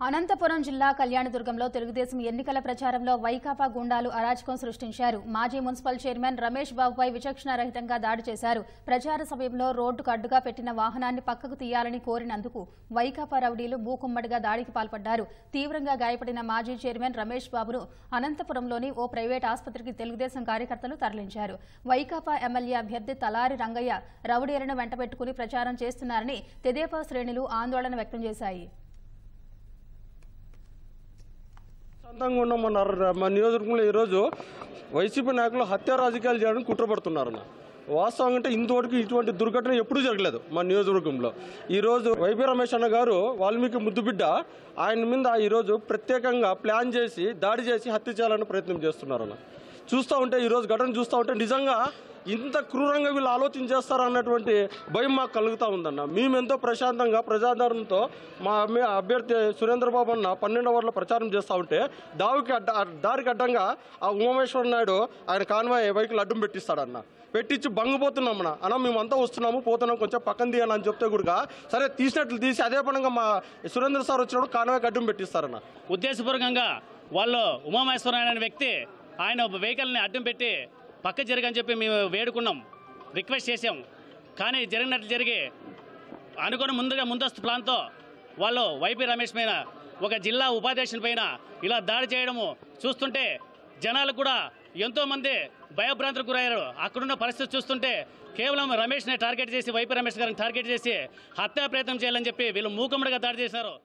అనంతపురం జిల్లా కళ్యాణదుర్గంలో తెలుగుదేశం ఎన్నికల ప్రచారంలో వైకాపా గుండాలు అరాచకం సృష్టించారు. మాజీ మున్సిపల్ చైర్మన్ రమేష్ బాబుపై విచక్షణారహితంగా దాడి చేశారు. ప్రచార సమయంలో రోడ్డుకు అడ్డుగా పెట్టిన వాహనాన్ని పక్కకు తీయాలని కోరినందుకు వైకాపా రౌడీలు మూకుమ్మడిగా దాడికి పాల్పడ్డారు. తీవ్రంగా గాయపడిన మాజీ చైర్మన్ రమేష్ బాబును అనంతపురంలోని ఓ ప్రైవేట్ ఆసుపత్రికి తెలుగుదేశం కార్యకర్తలు తరలించారు. వైకాపా ఎమ్మెల్యే అభ్యర్థి తలారి రంగయ్య రౌడీలను వెంటబెట్టుకుని ప్రచారం చేస్తున్నారని తెదేపా శ్రేణులు ఆందోళన వ్యక్తం చేశాయి. శాంతంగా ఉన్నామన్నారు. మా నియోజకవర్గంలో ఈరోజు వైసీపీ నాయకులు హత్య రాజకీయాలు చేయడానికి కుట్రపడుతున్నారన్న. వాస్తవం అంటే ఇంతవరకు ఇటువంటి దుర్ఘటన ఎప్పుడూ జరగలేదు మా నియోజకవర్గంలో. ఈరోజు వైపీ రమేష్ అన్న గారు వాల్మీకి ముద్దుబిడ్డ, ఆయన మీద ఈరోజు ప్రత్యేకంగా ప్లాన్ చేసి దాడి చేసి హత్య చేయాలని ప్రయత్నం చేస్తున్నారన్న. చూస్తూ ఉంటే ఈరోజు ఘటన చూస్తూ ఉంటే నిజంగా ఇంత క్రూరంగా వీళ్ళు ఆలోచన చేస్తారా అన్నటువంటి భయం మాకు కలుగుతూ ఉందన్న. మేమెంతో ప్రశాంతంగా ప్రజాదరణతో మా అభ్యర్థి సురేంద్రబాబు అన్న 12వ వార్డులో ప్రచారం చేస్తూ ఉంటే దారికి అడ్డంగా ఆ ఉమామేశ్వర నాయుడు ఆయన కాన్వాయ్ వెహికల్ అడ్డం పెట్టిస్తాడన్న. పెట్టించి బంగిపోతున్నామన్న. అన్న మేమంతా వస్తున్నాము పోతున్నాం కొంచెం పక్కన తీయాలని అని చెప్తే కూడా సరే తీసినట్లు తీసి అదే పనంగా మా సురేంద్ర సార్ వచ్చినప్పుడు కాన్వాయ్కి అడ్డం పెట్టిస్తారన్న. ఉద్దేశపూర్వకంగా వాళ్ళు ఉమామేశ్వర నాయుడు అనే వ్యక్తి ఆయన వెహికల్ని అడ్డం పెట్టి పక్క జరగని చెప్పి మేము వేడుకున్నాం, రిక్వెస్ట్ చేసాం. కానీ జరిగినట్లు జరిగి అనుకుని ముందస్తు ప్లాన్తో వాళ్ళు వైపీ రమేష్ పైన ఒక జిల్లా ఉపాధ్యక్షుని పైన ఇలా దాడి చేయడము చూస్తుంటే జనాలు కూడా ఎంతోమంది భయభ్రాంతులకు గురయ్యారు. అక్కడున్న పరిస్థితి చూస్తుంటే కేవలం రమేష్ని టార్గెట్ చేసి వైపీ రమేష్ గారిని టార్గెట్ చేసి హత్యా ప్రయత్నం చేయాలని చెప్పి వీళ్ళు మూకుమ్మడిగా దాడి చేశారు.